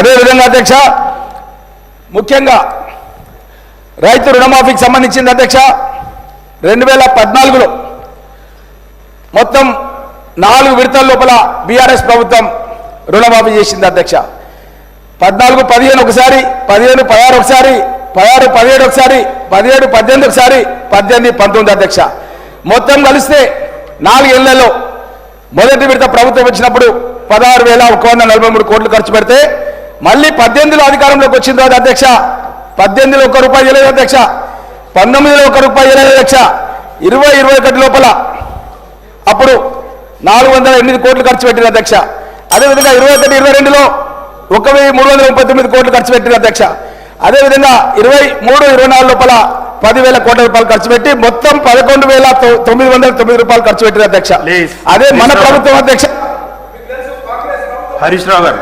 అదేవిధంగా అధ్యక్ష ముఖ్యంగా రైతు రుణమాఫీకి సంబంధించింది అధ్యక్ష 2014లో మొత్తం 4 విడతల లోపల బీఆర్ఎస్ ప్రభుత్వం రుణమాఫీ చేసింది అధ్యక్ష. 14-15 ఒకసారి, 15-16 ఒకసారి, 16-17 ఒకసారి, 17-18 ఒకసారి, 18-19 అధ్యక్ష. మొత్తం కలిస్తే 4 ఏళ్లలో మొదటి విడత ప్రభుత్వం వచ్చినప్పుడు 16,143 కోట్లు ఖర్చు పెడితే మళ్ళీ 18లో అధికారంలోకి వచ్చిన తర్వాత అధ్యక్ష 18లో ₹1 ఇవ్వలేదు అధ్యక్ష, 19లో ₹1 ఇవ్వలేదు అధ్యక్ష, 20-21 లోపల అప్పుడు 408 కోట్లు ఖర్చు పెట్టిన అధ్యక్ష. అదేవిధంగా 21-22లో 1,339 కోట్లు ఖర్చు పెట్టిన అధ్యక్ష. అదేవిధంగా 23-24 లోపల 10,000 కోట్ల రూపాయలు ఖర్చు పెట్టి మొత్తం 11,909 ఖర్చు పెట్టిన అధ్యక్ష. అదే మన ప్రభుత్వం అధ్యక్ష. హరీష్ రావు గారు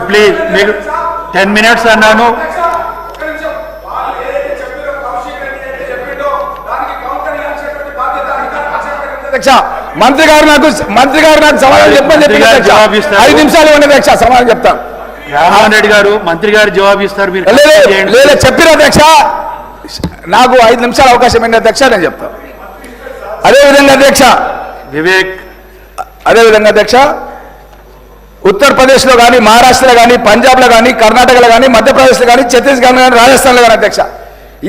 ప్లీజ్, మీకు 10 minutes అన్నాను. మంత్రి గారు నాకు సమాధానం చెప్పని చెప్పి 5 నిమిషాలు ఇవ్వండి అధ్యక్ష, సమాధానం చెప్తాను. రామ్మోహన్ రెడ్డి గారు మంత్రి గారు జవాబు ఇస్తారు. మీరు లేదా చెప్పిన అధ్యక్ష, నాకు 5 నిమిషాలు అవకాశం ఏంటి అధ్యక్ష, నేను చెప్తాను. అదేవిధంగా అధ్యక్ష వివేక్, అదేవిధంగా అధ్యక్ష ఉత్తరప్రదేశ్లో కానీ, మహారాష్ట్రలో కానీ, పంజాబ్లో కానీ, కర్ణాటకలో కానీ, మధ్యప్రదేశ్లో కానీ, ఛత్తీస్గఢ్లో కానీ, రాజస్థాన్లో కానీ అధ్యక్ష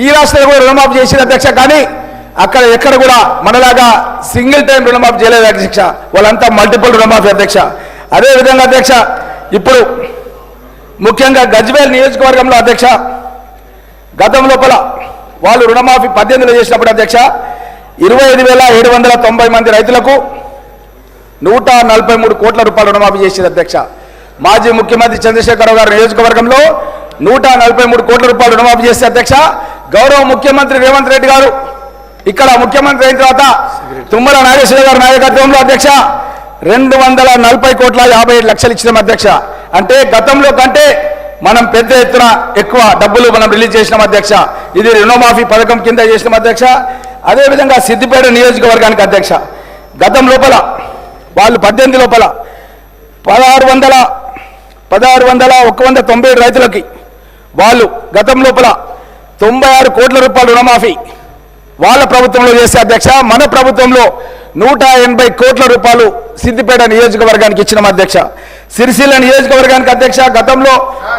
ఈ రాష్ట్రంలో కూడా రుణమాఫీ చేసిన అధ్యక్ష. కానీ అక్కడ ఎక్కడ కూడా మనలాగా సింగిల్ టైం రుణమాఫీ చేయలేదు అధ్యక్ష, వాళ్ళంతా మల్టిపుల్ రుణమాఫీ అధ్యక్ష. అదేవిధంగా అధ్యక్ష ఇప్పుడు ముఖ్యంగా గజ్వేల్ నియోజకవర్గంలో అధ్యక్ష గతం లోపల వాళ్ళు రుణమాఫీ 18లో చేసినప్పుడు అధ్యక్ష 25,790 మంది రైతులకు 143 కోట్ల రూపాయల రుణమాఫీ చేసింది అధ్యక్ష. మాజీ ముఖ్యమంత్రి చంద్రశేఖరరావు గారి నియోజకవర్గంలో 143 కోట్ల రూపాయలు రుణమాఫీ చేస్తే అధ్యక్ష గౌరవ ముఖ్యమంత్రి రేవంత్ రెడ్డి గారు ఇక్కడ ముఖ్యమంత్రి అయిన తర్వాత తుమ్మల నాగేశ్వర గారి నాయకత్వంలో అధ్యక్ష 240 కోట్ల 57 లక్షలు ఇచ్చిన అధ్యక్ష. అంటే గతంలో కంటే మనం పెద్ద ఎత్తున ఎక్కువ డబ్బులు మనం రిలీజ్ చేసినాం అధ్యక్ష. ఇది రుణమాఫీ పథకం కింద చేసినాం అధ్యక్ష. అదేవిధంగా సిద్దిపేట నియోజకవర్గానికి అధ్యక్ష గతం లోపల వాళ్ళు 18 లోపల 1,697 రైతులకి వాళ్ళు గతం లోపల 96 కోట్ల రూపాయల రుణమాఫీ వాళ్ళ ప్రభుత్వంలో చేసే అధ్యక్ష. మన ప్రభుత్వంలో 180 కోట్ల రూపాయలు సిద్దిపేట నియోజకవర్గానికి ఇచ్చిన అధ్యక్ష. సిరిసిల్ల నియోజకవర్గానికి అధ్యక్ష గతంలో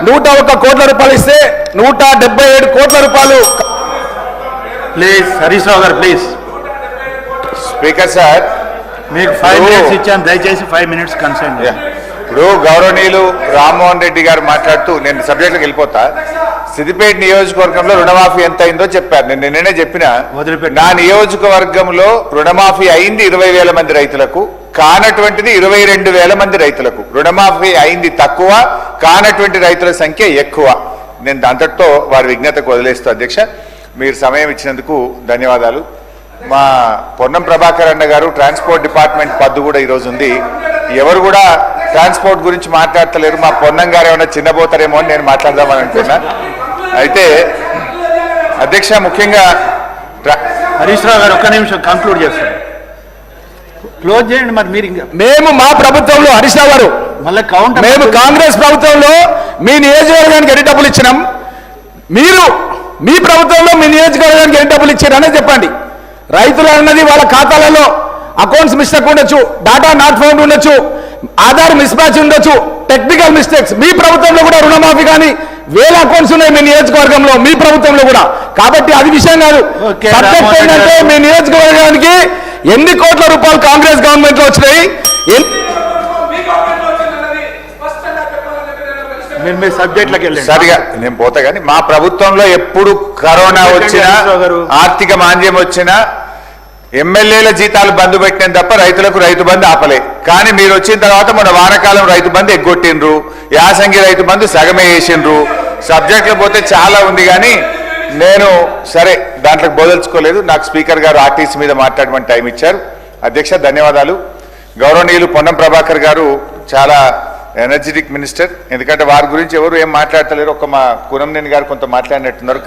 101 కోట్ల రూపాయలు ఇస్తే 177 కోట్ల రూపాయలు. ప్లీజ్ హరీష్ రావు గారు ప్లీజ్. స్పీకర్ సార్ మీకు 5 minutes ఇచ్చాను, దయచేసి 5 minutes కన్సర్న్. ఇప్పుడు గౌరవనీయులు రామ్మోహన్ రెడ్డి గారు మాట్లాడుతూ నేను సబ్జెక్ట్లోకి వెళ్ళిపోతా. సిద్దిపేట నియోజకవర్గంలో రుణమాఫీ ఎంత అయిందో చెప్పారు. నేను నిన్ననే చెప్పిన నా నియోజకవర్గంలో రుణమాఫీ అయింది 20,000 మంది రైతులకు, కానటువంటిది 22,000 మంది రైతులకు. రుణమాఫీ అయింది తక్కువ, కానటువంటి రైతుల సంఖ్య ఎక్కువ. నేను అంతటితో వారి విజ్ఞతకు వదిలేస్తూ అధ్యక్ష మీరు సమయం ఇచ్చినందుకు ధన్యవాదాలు. మా పొన్నం ప్రభాకర్ అన్న గారు ట్రాన్స్పోర్ట్ డిపార్ట్మెంట్ పద్దు కూడా ఈరోజు ఉంది. ఎవరు కూడా ట్రాన్స్పోర్ట్ గురించి మాట్లాడతలేరు. మా పొన్నం గారు ఏమైనా చిన్నబోతారేమో అని నేను మాట్లాడదామని అనుకున్నా. అయితే అధ్యక్ష ముఖ్యంగా హరీష్ రావు గారు ఒక్క నిమిషం కంక్లూడ్ చేస్తారు, క్లోజ్ చేయండి. మరి మీరు ఇంకా మేము మా ప్రభుత్వంలో హరీష్ రావు గారు మళ్ళీ కౌంటర్, మేము కాంగ్రెస్ ప్రభుత్వంలో మీ నియోజకవర్గానికి ఎన్ని డబ్బులు ఇచ్చినాం, మీరు మీ ప్రభుత్వంలో మీ నియోజకవర్గానికి ఎన్ని డబ్బులు ఇచ్చారనే చెప్పండి. రైతులు అన్నది వాళ్ళ ఖాతాలలో అకౌంట్స్ మిస్టేక్ ఉండొచ్చు, డాటా నాట్ ఫౌండ్ ఉండొచ్చు, ఆధార్ మిస్ మ్యాచ్ ఉండొచ్చు, టెక్నికల్ మిస్టేక్స్. మీ ప్రభుత్వంలో కూడా రుణమాఫీ కానీ వేల అకౌంట్స్ ఉన్నాయి మీ నియోజకవర్గంలో, మీ ప్రభుత్వంలో కూడా. కాబట్టి అది విషయం కాదు. సబ్జెక్ట్ ఏంటంటే మీ నియోజకవర్గానికి ఎన్ని కోట్ల రూపాయలు కాంగ్రెస్ గవర్నమెంట్ లో వచ్చినాయి, మీరు సబ్జెక్ట్లోకి వెళ్ళండి. సరిగా నేను పోతా కానీ మా ప్రభుత్వంలో ఎప్పుడు కరోనా వచ్చినా, ఆర్థిక మాంద్యం వచ్చినా ఎమ్మెల్యేల జీతాలు బంద్ పెట్టిన తప్ప రైతులకు రైతు బంధు ఆపలే. కానీ మీరు వచ్చిన తర్వాత మన వానాకాలం రైతు బంధు ఎగ్గొట్టిండ్రు, యాసంగి రైతు బంధు సగమే వేసిండ్రు. సబ్జెక్టులు పోతే చాలా ఉంది కానీ నేను సరే దాంట్లోకి బోదలుచుకోలేదు. నాకు స్పీకర్ గారు ఆర్టీసీ మీద మాట్లాడమని టైం ఇచ్చారు. అధ్యక్ష ధన్యవాదాలు. గౌరవనీయులు పొన్నం ప్రభాకర్ గారు చాలా ఎనర్జెటిక్ మినిస్టర్. ఎందుకంటే వారి గురించి ఎవరు ఏం మాట్లాడతలేరు. ఒక మా కురంనేని గారు కొంత మాట్లాడినట్టున్నారు.